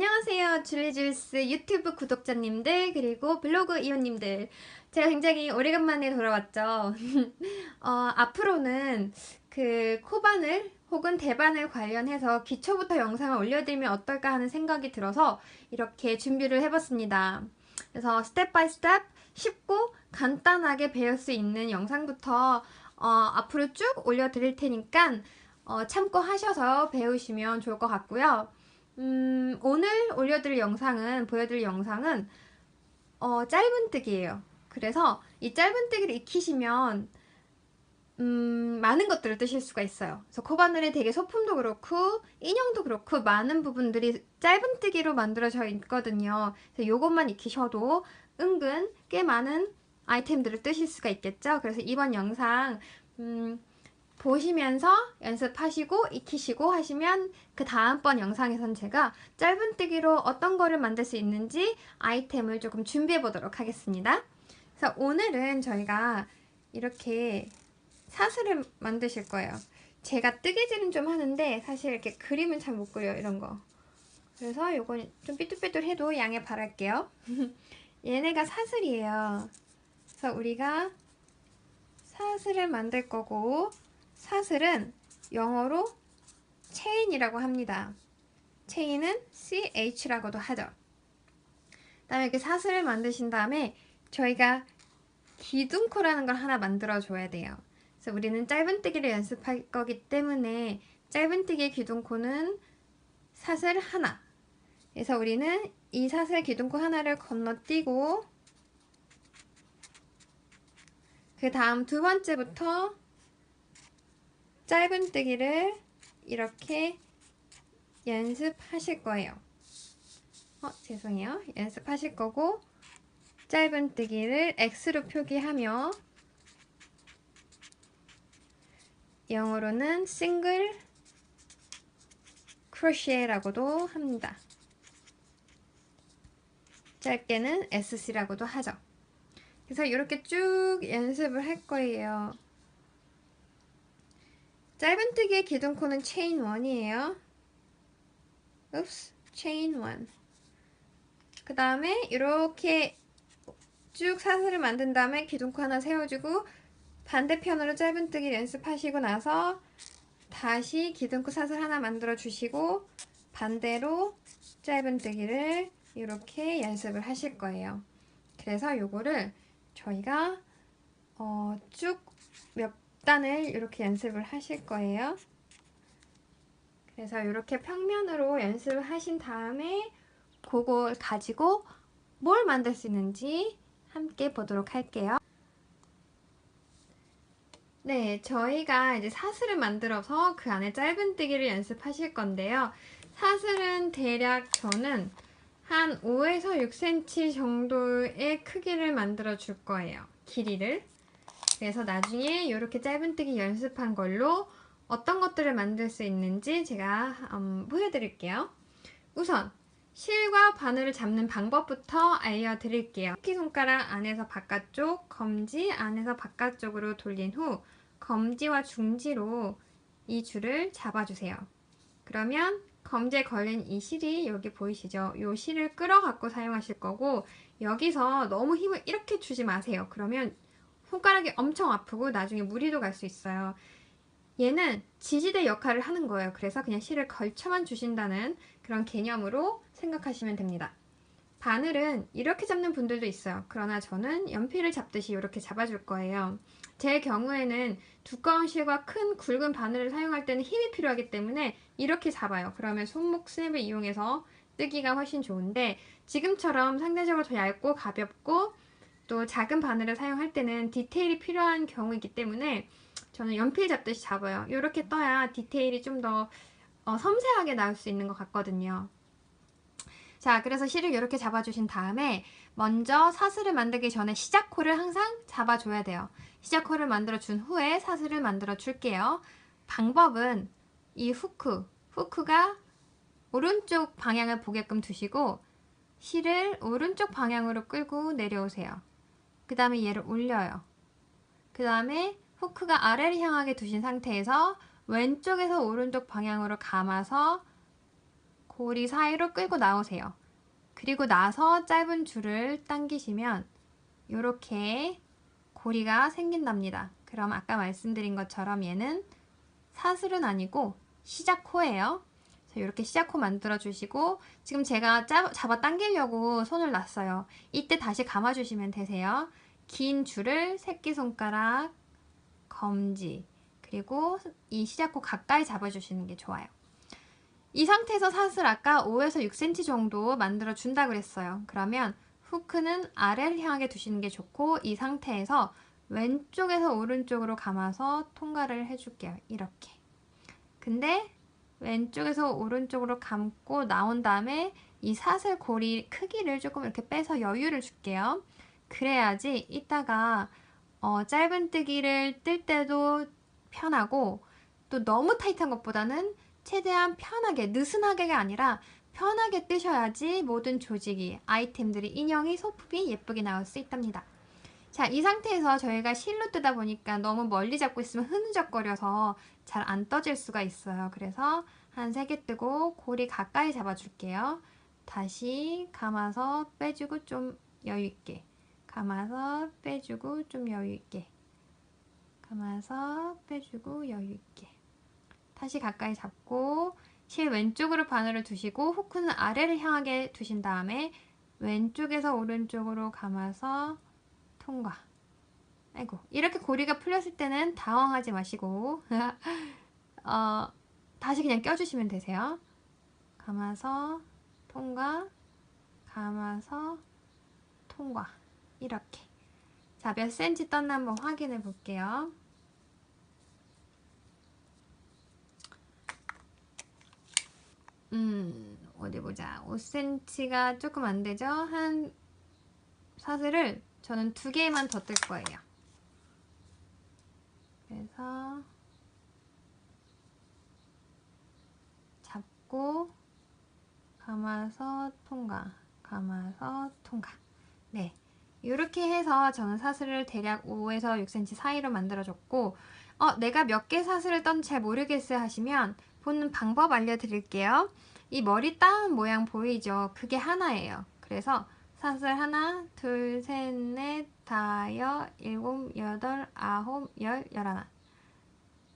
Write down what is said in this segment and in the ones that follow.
안녕하세요. 줄리줄스 유튜브 구독자님들 그리고 블로그 이웃님들, 제가 굉장히 오래간만에 돌아왔죠. 앞으로는 그 코바늘 혹은 대바늘 관련해서 기초부터 영상을 올려드리면 어떨까 하는 생각이 들어서 이렇게 준비를 해봤습니다. 그래서 스텝 바이 스텝 쉽고 간단하게 배울 수 있는 영상부터 앞으로 쭉 올려드릴 테니까 참고하셔서 배우시면 좋을 것 같고요. 오늘 보여드릴 영상은 짧은뜨기예요. 그래서 이 짧은뜨기를 익히시면 많은 것들을 뜨실 수가 있어요. 그래서 코바늘의 되게 소품도 그렇고 인형도 그렇고 많은 부분들이 짧은뜨기로 만들어져 있거든요. 그래서 요것만 익히셔도 은근 꽤 많은 아이템들을 뜨실 수가 있겠죠. 그래서 이번 영상 보시면서 연습하시고 익히시고 하시면 그 다음번 영상에선 제가 짧은뜨기로 어떤 거를 만들 수 있는지 아이템을 조금 준비해 보도록 하겠습니다. 그래서 오늘은 저희가 이렇게 사슬을 만드실 거예요. 제가 뜨개질은 좀 하는데 사실 이렇게 그림은 잘 못 그려요, 이런 거. 그래서 요건 좀 삐뚤빼뚤해도 양해 바랄게요. 얘네가 사슬이에요. 그래서 우리가 사슬을 만들 거고, 사슬은 영어로 체인이라고 합니다. 체인은 CH라고도 하죠. 그 다음에 이렇게 사슬을 만드신 다음에 저희가 기둥코라는 걸 하나 만들어 줘야 돼요. 그래서 우리는 짧은뜨기를 연습할 거기 때문에 짧은뜨기의 기둥코는 사슬 하나. 그래서 우리는 이 사슬 기둥코 하나를 건너뛰고 그 다음 두 번째부터 짧은뜨기를 이렇게 연습하실 거예요. 죄송해요. 연습하실 거고, 짧은뜨기를 X로 표기하며 영어로는 싱글 크로셰라고도 합니다. 짧게는 SC라고도 하죠. 그래서 이렇게 쭉 연습을 할 거예요. 짧은뜨기의 기둥코는 체인 1이에요. 체인 1. 그 다음에 이렇게 쭉 사슬을 만든 다음에 기둥코 하나 세워주고 반대편으로 짧은뜨기 연습하시고 나서 다시 기둥코 사슬 하나 만들어 주시고 반대로 짧은뜨기를 이렇게 연습을 하실 거예요. 그래서 요거를 저희가 쭉 몇 단을 이렇게 연습을 하실 거예요. 그래서 이렇게 평면으로 연습을 하신 다음에 그걸 가지고 뭘 만들 수 있는지 함께 보도록 할게요. 네, 저희가 이제 사슬을 만들어서 그 안에 짧은뜨기를 연습하실 건데요. 사슬은 대략 저는 한 5에서 6cm 정도의 크기를 만들어 줄 거예요. 길이를. 그래서 나중에 이렇게 짧은뜨기 연습한 걸로 어떤 것들을 만들 수 있는지 제가 보여드릴게요. 우선 실과 바늘을 잡는 방법부터 알려드릴게요. 새끼손가락 안에서 바깥쪽, 검지 안에서 바깥쪽으로 돌린 후 검지와 중지로 이 줄을 잡아주세요. 그러면 검지에 걸린 이 실이 여기 보이시죠? 이 실을 끌어갖고 사용하실 거고, 여기서 너무 힘을 이렇게 주지 마세요. 그러면 손가락이 엄청 아프고 나중에 무리도 갈 수 있어요. 얘는 지지대 역할을 하는 거예요. 그래서 그냥 실을 걸쳐만 주신다는 그런 개념으로 생각하시면 됩니다. 바늘은 이렇게 잡는 분들도 있어요. 그러나 저는 연필을 잡듯이 이렇게 잡아줄 거예요. 제 경우에는 두꺼운 실과 큰 굵은 바늘을 사용할 때는 힘이 필요하기 때문에 이렇게 잡아요. 그러면 손목 스냅을 이용해서 뜨기가 훨씬 좋은데, 지금처럼 상대적으로 더 얇고 가볍고 또 작은 바늘을 사용할 때는 디테일이 필요한 경우이기 때문에 저는 연필 잡듯이 잡아요. 이렇게 떠야 디테일이 좀 더 섬세하게 나올 수 있는 것 같거든요. 자, 그래서 실을 이렇게 잡아주신 다음에 먼저 사슬을 만들기 전에 시작코를 항상 잡아줘야 돼요. 시작코를 만들어준 후에 사슬을 만들어 줄게요. 방법은 이 후크가 오른쪽 방향을 보게끔 두시고 실을 오른쪽 방향으로 끌고 내려오세요. 그 다음에 얘를 올려요. 그 다음에 후크가 아래를 향하게 두신 상태에서 왼쪽에서 오른쪽 방향으로 감아서 고리 사이로 끌고 나오세요. 그리고 나서 짧은 줄을 당기시면 이렇게 고리가 생긴답니다. 그럼 아까 말씀드린 것처럼 얘는 사슬은 아니고 시작코예요. 이렇게 시작코 만들어 주시고 지금 제가 잡아 당기려고 손을 놨어요. 이때 다시 감아 주시면 되세요. 긴 줄을 새끼손가락, 검지, 그리고 이 시작코 가까이 잡아 주시는 게 좋아요. 이 상태에서 사슬 아까 5에서 6cm 정도 만들어 준다 그랬어요. 그러면 후크는 아래를 향하게 두시는 게 좋고 이 상태에서 왼쪽에서 오른쪽으로 감아서 통과를 해줄게요. 이렇게. 근데 왼쪽에서 오른쪽으로 감고 나온 다음에 이 사슬 고리 크기를 조금 이렇게 빼서 여유를 줄게요. 그래야지 이따가 짧은뜨기를 뜰 때도 편하고 또 너무 타이트한 것보다는 최대한 편하게, 느슨하게가 아니라 편하게 뜨셔야지 모든 조직이, 아이템들이, 인형이, 소품이 예쁘게 나올 수 있답니다. 자, 이 상태에서 저희가 실로 뜨다 보니까 너무 멀리 잡고 있으면 흐느적거려서 잘 안 떠질 수가 있어요. 그래서 한 3개 뜨고 고리 가까이 잡아줄게요. 다시 감아서 빼주고 좀 여유있게, 감아서 빼주고 좀 여유있게, 감아서 빼주고 여유있게. 다시 가까이 잡고 실 왼쪽으로 바늘을 두시고 후크는 아래를 향하게 두신 다음에 왼쪽에서 오른쪽으로 감아서 통과. 아이고, 이렇게 고리가 풀렸을 때는 당황하지 마시고 다시 그냥 껴주시면 되세요. 감아서 통과, 감아서 통과. 이렇게. 자, 몇 cm 떴나 한번 확인해 볼게요. 어디 보자. 5cm가 조금 안 되죠? 한 사슬을 저는 2개만 더 뜰 거예요. 그래서 잡고 감아서 통과, 감아서 통과. 네, 이렇게 해서 저는 사슬을 대략 5에서 6cm 사이로 만들어줬고 내가 몇 개 사슬을 떴는지 잘 모르겠어요 하시면 보는 방법 알려드릴게요. 이 머리 따은 모양 보이죠? 그게 하나예요. 그래서 사슬 하나, 둘, 셋, 넷, 다섯, 일곱, 여덟, 아홉, 열, 열하나,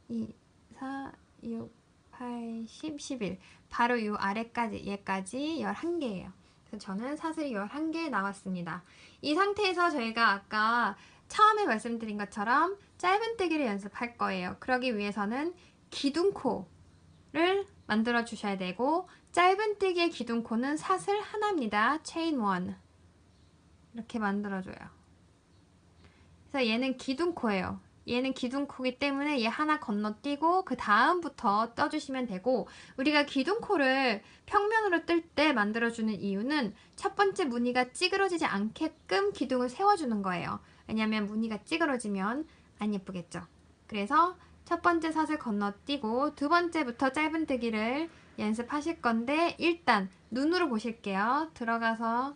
2, 4, 6, 8, 10, 11. 바로 이 아래까지, 얘까지 11개예요. 그래서 저는 사슬이 11개 나왔습니다. 이 상태에서 저희가 아까 처음에 말씀드린 것처럼 짧은뜨기를 연습할 거예요. 그러기 위해서는 기둥코를 만들어 주셔야 되고 짧은뜨기의 기둥코는 사슬 하나입니다. 체인 1 이렇게 만들어줘요. 그래서 얘는 기둥코예요. 얘는 기둥코기 때문에 얘 하나 건너뛰고 그 다음부터 떠주시면 되고 우리가 기둥코를 평면으로 뜰 때 만들어주는 이유는 첫 번째 무늬가 찌그러지지 않게끔 기둥을 세워주는 거예요. 왜냐면 무늬가 찌그러지면 안 예쁘겠죠. 그래서 첫 번째 사슬 건너뛰고 두 번째부터 짧은뜨기를 연습하실 건데 일단 눈으로 보실게요. 들어가서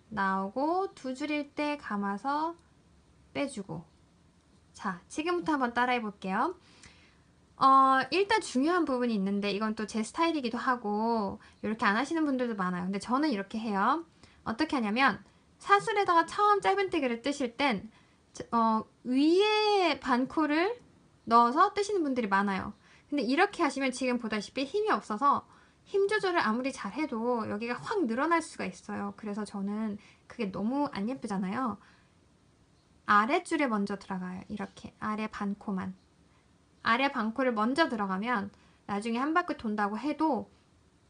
나오고 두 줄일 때 감아서 빼주고. 자, 지금부터 한번 따라해 볼게요. 일단 중요한 부분이 있는데 이건 또 제 스타일이기도 하고 이렇게 안 하시는 분들도 많아요. 근데 저는 이렇게 해요. 어떻게 하냐면 사슬에다가 처음 짧은뜨기를 뜨실 땐 위에 반코를 넣어서 뜨시는 분들이 많아요. 근데 이렇게 하시면 지금 보다시피 힘이 없어서 힘 조절을 아무리 잘해도 여기가 확 늘어날 수가 있어요. 그래서 저는 그게 너무 안 예쁘잖아요. 아랫줄에 먼저 들어가요. 이렇게 아래 반코만. 아래 반코를 먼저 들어가면 나중에 한 바퀴 돈다고 해도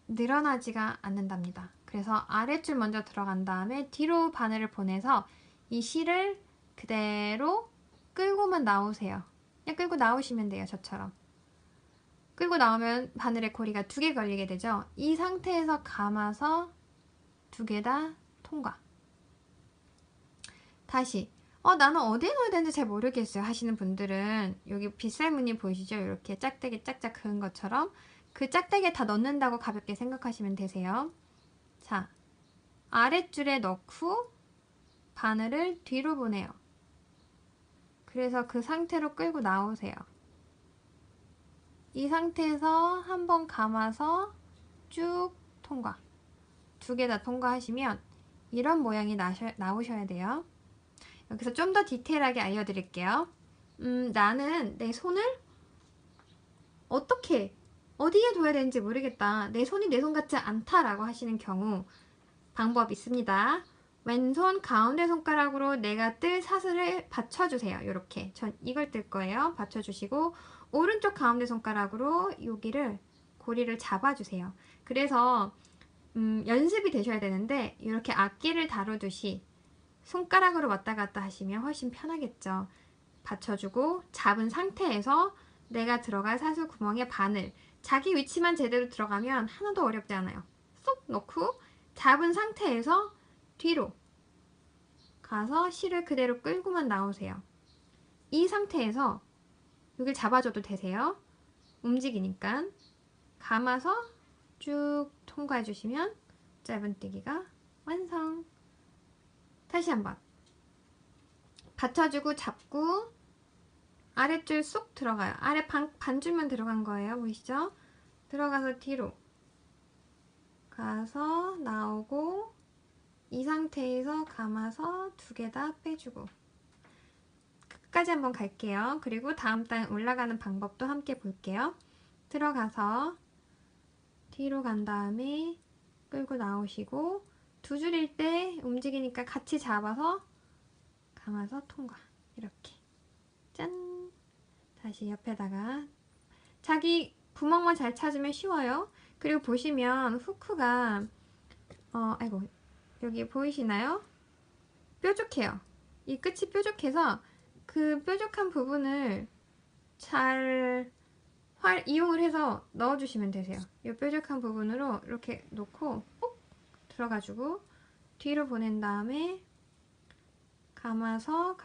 늘어나지가 않는답니다. 그래서 아랫줄 먼저 들어간 다음에 뒤로 바늘을 보내서 이 실을 그대로 끌고만 나오세요. 그냥 끌고 나오시면 돼요. 저처럼. 끌고 나오면 바늘에 고리가 2개 걸리게 되죠. 이 상태에서 감아서 2개 다 통과. 다시 나는 어디에 넣어야 되는지 잘 모르겠어요 하시는 분들은 여기 빗살무늬 보이시죠? 이렇게 짝대기 짝짝 그은 것처럼 그 짝대기에 다 넣는다고 가볍게 생각하시면 되세요. 자, 아랫줄에 넣고 바늘을 뒤로 보내요. 그래서 그 상태로 끌고 나오세요. 이 상태에서 한번 감아서 쭉 통과. 두 개 다 통과하시면 이런 모양이 나오셔야 돼요. 여기서 좀 더 디테일하게 알려드릴게요. 나는 내 손을 어떻게 어디에 둬야 되는지 모르겠다. 내 손이 내 손 같지 않다라고 하시는 경우 방법 있습니다. 왼손 가운데 손가락으로 내가 뜰 사슬을 받쳐주세요. 이렇게 전 이걸 뜰 거예요. 받쳐주시고 오른쪽 가운데 손가락으로 여기를 고리를 잡아주세요. 그래서 연습이 되셔야 되는데 이렇게 악기를 다루듯이 손가락으로 왔다 갔다 하시면 훨씬 편하겠죠. 받쳐주고 잡은 상태에서 내가 들어갈 사슬 구멍의 바늘, 자기 위치만 제대로 들어가면 하나도 어렵지 않아요. 쏙 넣고 잡은 상태에서 뒤로 가서 실을 그대로 끌고만 나오세요. 이 상태에서 여길 잡아줘도 되세요. 움직이니까 감아서 쭉 통과해 주시면 짧은뜨기가 완성. 다시 한번 받쳐주고 잡고 아랫줄 쏙 들어가요. 아래 반줄만 들어간 거예요. 보이시죠? 들어가서 뒤로 가서 나오고 이 상태에서 감아서 두 개 다 빼주고 끝까지 한번 갈게요. 그리고 다음 단 올라가는 방법도 함께 볼게요. 들어가서 뒤로 간 다음에 끌고 나오시고 두 줄일 때 움직이니까 같이 잡아서 감아서 통과. 이렇게 짠! 다시 옆에다가 자기 구멍만 잘 찾으면 쉬워요. 그리고 보시면 후크가 아이고 여기 보이시나요? 뾰족해요. 이 끝이 뾰족해서 그 뾰족한 부분을 잘 이용을 해서 넣어주시면 되세요. 이 뾰족한 부분으로 이렇게 놓고 꼭 들어가지고 뒤로 보낸 다음에 감아서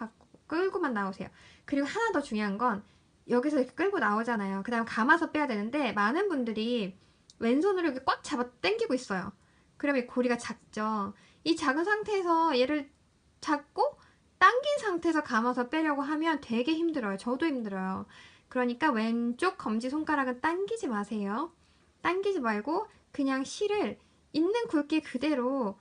끌고만 나오세요. 그리고 하나 더 중요한 건 여기서 이렇게 끌고 나오잖아요. 그 다음 감아서 빼야 되는데 많은 분들이 왼손으로 이렇게 꽉 잡아 당기고 있어요. 그러면 이 고리가 작죠. 이 작은 상태에서 얘를 잡고 당긴 상태에서 감아서 빼려고 하면 되게 힘들어요. 저도 힘들어요. 그러니까 왼쪽 검지손가락은 당기지 마세요. 당기지 말고 그냥 실을 있는 굵기 그대로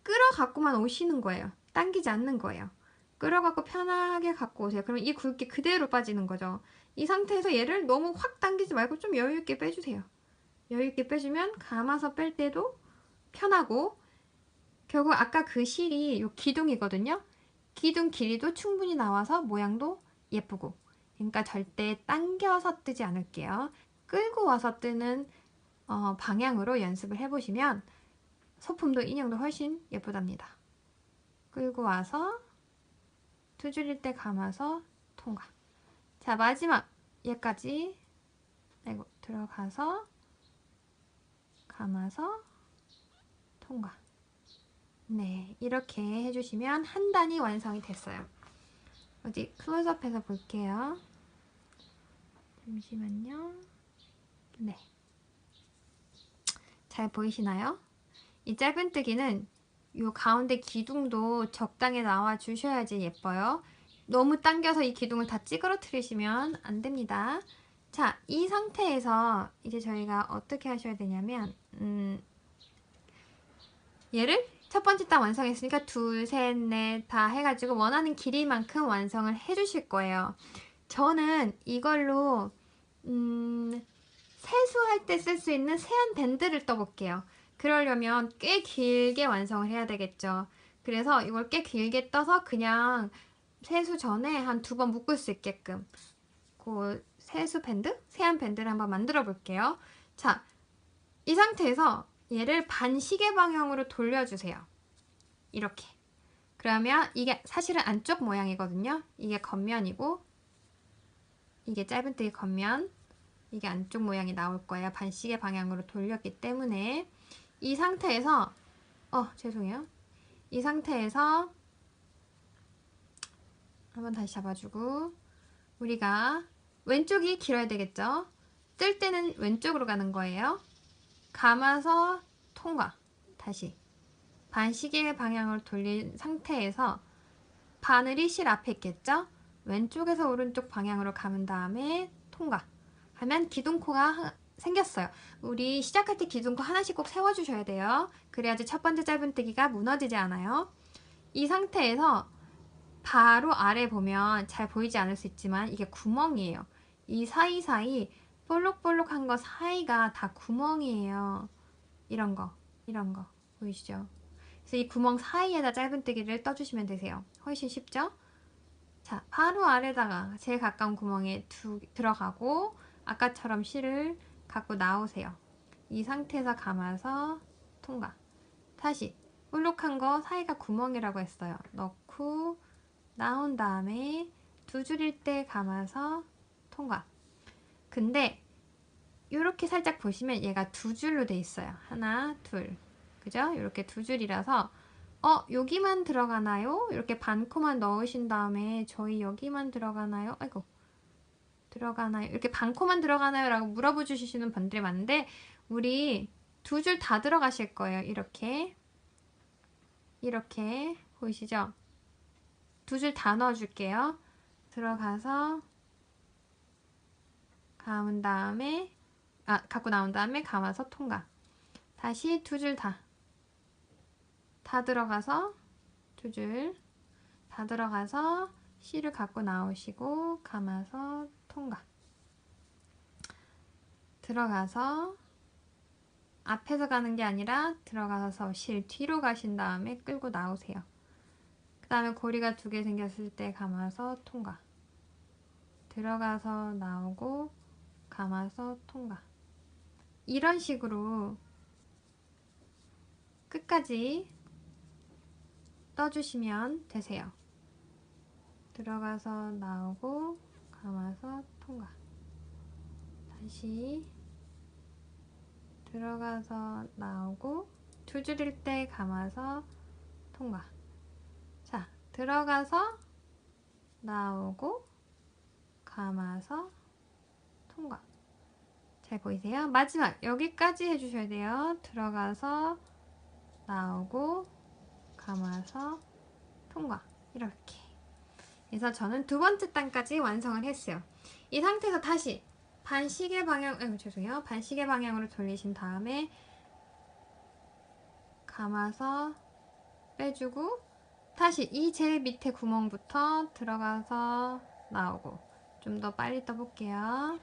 끌어갖고만 오시는 거예요. 당기지 않는 거예요. 끌어갖고 편하게 갖고 오세요. 그러면 이 굵기 그대로 빠지는 거죠. 이 상태에서 얘를 너무 확 당기지 말고 좀 여유있게 빼주세요. 여유있게 빼주면 감아서 뺄 때도 편하고 결국 아까 그 실이 요 기둥이거든요. 기둥 길이도 충분히 나와서 모양도 예쁘고 그러니까 절대 당겨서 뜨지 않을게요. 끌고 와서 뜨는 방향으로 연습을 해보시면 소품도 인형도 훨씬 예쁘답니다. 끌고 와서 두 줄일 때 감아서 통과. 자 마지막 얘까지 아이고 들어가서 감아서 통과. 네 이렇게 해주시면 한 단이 완성이 됐어요. 어디 클로즈업해서 볼게요. 잠시만요. 네. 잘 보이시나요? 이 짧은뜨기는 이 가운데 기둥도 적당히 나와 주셔야지 예뻐요. 너무 당겨서 이 기둥을 다 찌그러뜨리시면 안 됩니다. 자, 이 상태에서 이제 저희가 어떻게 하셔야 되냐면 얘를 첫 번째 단 완성했으니까 둘, 셋, 넷 다 해가지고 원하는 길이만큼 완성을 해주실 거예요. 저는 이걸로 세수할 때 쓸 수 있는 세안 밴드를 떠볼게요. 그러려면 꽤 길게 완성을 해야 되겠죠. 그래서 이걸 꽤 길게 떠서 그냥 세수 전에 한 2번 묶을 수 있게끔 그 세수 밴드? 세안 밴드를 한번 만들어 볼게요. 자, 이 상태에서 얘를 반시계 방향으로 돌려주세요. 이렇게. 그러면 이게 사실은 안쪽 모양이거든요. 이게 겉면이고 이게 짧은뜨기 겉면, 이게 안쪽 모양이 나올 거예요. 반시계 방향으로 돌렸기 때문에 이 상태에서 죄송해요. 이 상태에서 한번 다시 잡아주고 우리가 왼쪽이 길어야 되겠죠? 뜰 때는 왼쪽으로 가는 거예요. 감아서 통과. 다시 반시계 방향으로 돌린 상태에서 바늘이 실 앞에 있겠죠? 왼쪽에서 오른쪽 방향으로 감은 다음에 통과 하면 기둥코가 생겼어요. 우리 시작할 때 기둥코 하나씩 꼭 세워주셔야 돼요. 그래야지 첫 번째 짧은뜨기가 무너지지 않아요. 이 상태에서 바로 아래 보면 잘 보이지 않을 수 있지만 이게 구멍이에요. 이 사이사이 볼록볼록한 거 사이가 다 구멍이에요. 이런 거 보이시죠? 그래서 이 구멍 사이에다 짧은뜨기를 떠주시면 되세요. 훨씬 쉽죠? 자, 바로 아래다가 제일 가까운 구멍에 들어가고 아까처럼 실을 갖고 나오세요. 이 상태에서 감아서 통과. 다시 볼록한 거 사이가 구멍이라고 했어요. 넣고 나온 다음에 두 줄일 때 감아서 통과. 근데 이렇게 살짝 보시면 얘가 두 줄로 돼 있어요. 하나, 둘. 그죠? 이렇게 두 줄이라서 여기만 들어가나요? 이렇게 반코만 넣으신 다음에 저희 여기만 들어가나요? 아이고. 들어가나요? 이렇게 반코만 들어가나요? 라고 물어봐 주시는 분들이 많은데 우리 두 줄 다 들어가실 거예요. 이렇게 보이시죠? 두 줄 다 넣어줄게요. 들어가서 감은 다음에 갖고 나온 다음에 감아서 통과. 다시 두 줄 다 들어가서 두 줄 다 들어가서 실을 갖고 나오시고 감아서 통과. 들어가서 앞에서 가는 게 아니라 들어가서 실 뒤로 가신 다음에 끌고 나오세요. 그 다음에 고리가 두 개 생겼을 때 감아서 통과. 들어가서 나오고 감아서 통과. 이런 식으로 끝까지 떠주시면 되세요. 들어가서 나오고 감아서 통과. 다시 들어가서 나오고 두 줄일 때 감아서 통과. 자, 들어가서 나오고 감아서 통과. 잘 보이세요? 마지막 여기까지 해주셔야 돼요. 들어가서 나오고 감아서 통과. 이렇게 그래서 저는 두 번째 단까지 완성을 했어요. 이 상태에서 다시 반시계 방향으로 돌리신 다음에 감아서 빼주고 다시 이 제일 밑에 구멍부터 들어가서 나오고 좀 더 빨리 떠볼게요.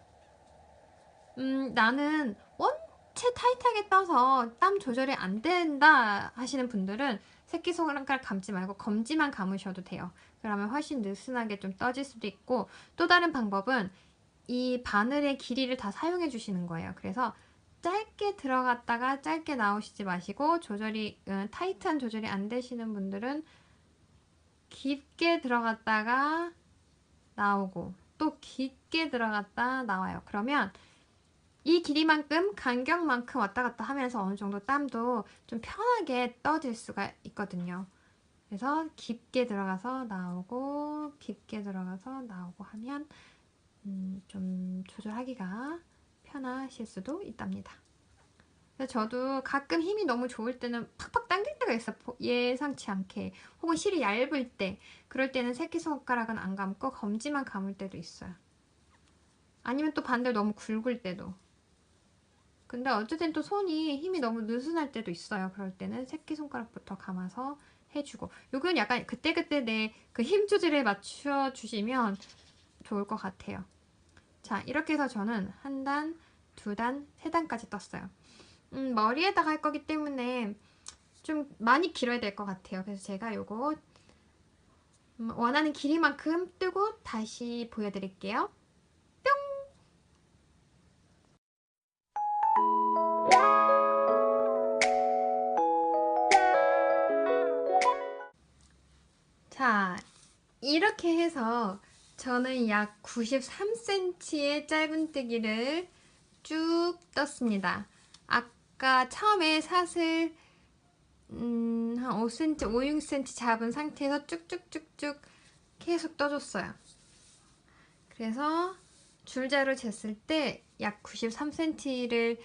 나는 원체 타이트하게 떠서 땀 조절이 안 된다 하시는 분들은 새끼손가락 감지 말고 검지만 감으셔도 돼요. 그러면 훨씬 느슨하게 좀 떠질 수도 있고 또 다른 방법은 이 바늘의 길이를 다 사용해 주시는 거예요. 그래서 짧게 들어갔다가 짧게 나오시지 마시고 타이트한 조절이 안 되시는 분들은 깊게 들어갔다가 나오고 또 깊게 들어갔다 나와요. 그러면 이 길이만큼 간격만큼 왔다 갔다 하면서 어느 정도 땀도 좀 편하게 떠질 수가 있거든요. 그래서 깊게 들어가서 나오고 깊게 들어가서 나오고 하면 좀 조절하기가 편하실 수도 있답니다. 그래서 저도 가끔 힘이 너무 좋을 때는 팍팍 당길 때가 있어요. 예상치 않게. 혹은 실이 얇을 때. 그럴 때는 새끼손가락은 안 감고 검지만 감을 때도 있어요. 아니면 또 반대로 너무 굵을 때도. 근데 어쨌든 또 손이 힘이 너무 느슨할 때도 있어요. 그럴 때는 새끼손가락부터 감아서 해주고. 요건 약간 그때그때 내 그 힘 조절에 맞춰 주시면 좋을 것 같아요. 자, 이렇게 해서 저는 한 단, 두 단, 세 단까지 떴어요. 머리에다가 할 거기 때문에 좀 많이 길어야 될 것 같아요. 그래서 제가 요거 원하는 길이만큼 뜨고 다시 보여드릴게요. 자, 이렇게 해서 저는 약 93cm의 짧은뜨기를 쭉 떴습니다. 아까 처음에 사슬 한 5cm, 5, 6cm 잡은 상태에서 쭉쭉쭉쭉 계속 떠줬어요. 그래서 줄자로 쟀을 때 약 93cm를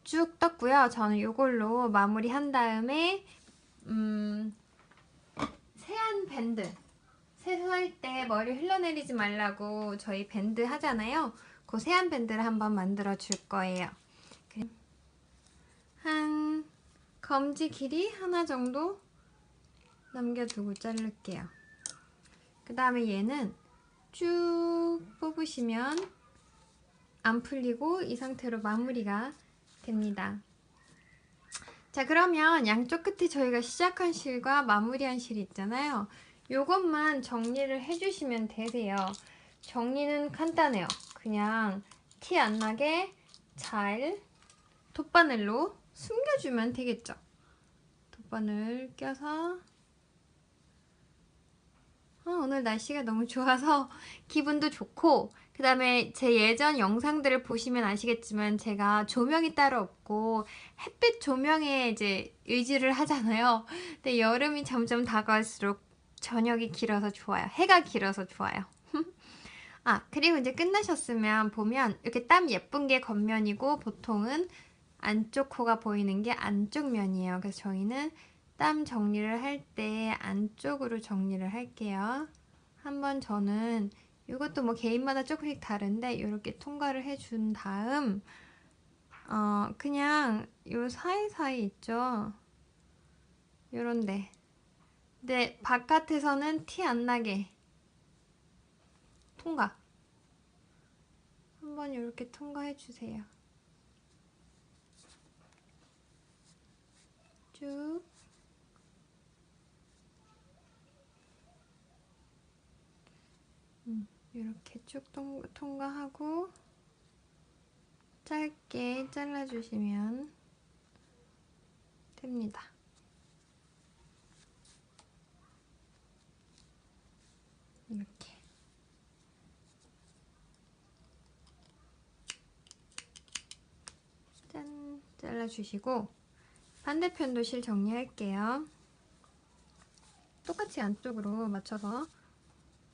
쭉 떴고요. 저는 이걸로 마무리한 다음에 세안 밴드, 세수할 때 머리 흘러내리지 말라고 저희 밴드 하잖아요. 그 세안 밴드를 한번 만들어 줄 거예요. 한 검지 길이 하나 정도 남겨두고 자를게요. 그 다음에 얘는 쭉 뽑으시면 안 풀리고 이 상태로 마무리가 됩니다. 자, 그러면 양쪽 끝에 저희가 시작한 실과 마무리한 실이 있잖아요. 요것만 정리를 해주시면 되세요. 정리는 간단해요. 그냥 티 안 나게 잘 돗바늘로 숨겨주면 되겠죠. 돗바늘 껴서 오늘 날씨가 너무 좋아서 기분도 좋고, 그 다음에 제 예전 영상들을 보시면 아시겠지만 제가 조명이 따로 없고 햇빛 조명에 이제 의지를 하잖아요. 근데 여름이 점점 다가갈수록 저녁이 길어서 좋아요. 해가 길어서 좋아요. 그리고 이제 끝나셨으면 보면 이렇게 땀 예쁜 게 겉면이고 보통은 안쪽 코가 보이는 게 안쪽 면이에요. 그래서 저희는 땀 정리를 할 때 안쪽으로 정리를 할게요. 한번 저는 이것도 뭐 개인마다 조금씩 다른데 이렇게 통과를 해준 다음 그냥 요 사이사이 있죠? 요런데. 근데 바깥에서는 티 안 나게 통과. 한번 이렇게 통과해 주세요. 쭉. 이렇게 쭉 통과하고 짧게 잘라주시면 됩니다. 이렇게. 짠! 잘라주시고 반대편도 실 정리할게요. 똑같이 안쪽으로 맞춰서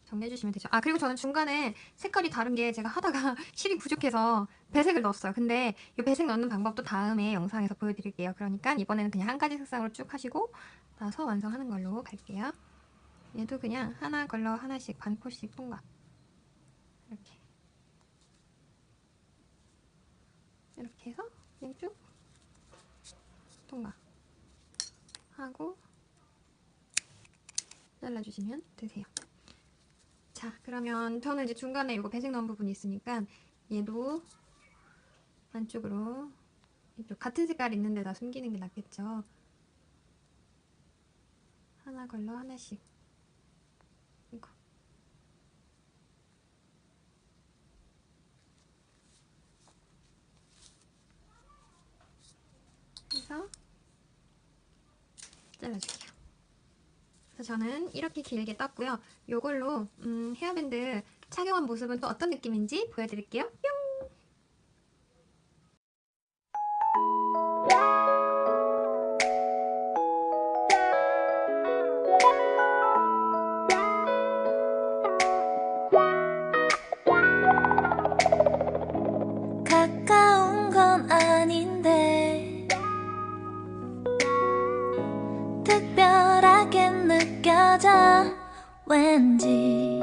정리해주시면 되죠. 그리고 저는 중간에 색깔이 다른 게 제가 하다가 실이 부족해서 배색을 넣었어요. 근데 이 배색 넣는 방법도 다음에 영상에서 보여드릴게요. 그러니까 이번에는 그냥 한 가지 색상으로 쭉 하시고 나서 완성하는 걸로 갈게요. 얘도 그냥 하나 걸러 하나씩 반 코씩 통과. 이렇게 해서 그냥 쭉 통과 하고 잘라주시면 되세요. 자, 그러면 저는 이제 중간에 이거 배색 넣은 부분이 있으니까 얘도 안쪽으로 이쪽 같은 색깔 있는 데다 숨기는 게 낫겠죠. 하나 걸러 하나씩. 이거. 해서 잘라줄게요. 그래서 저는 이렇게 길게 떴고요. 요걸로 헤어밴드 착용한 모습은 또 어떤 느낌인지 보여드릴게요. 뿅! 가까운 건 아닌데 특별하게 느껴져 왠지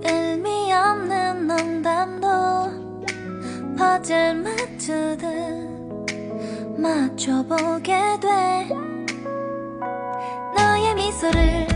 의미 없는 농담도 퍼즐 맞추듯 맞춰보게 돼 너의 미소를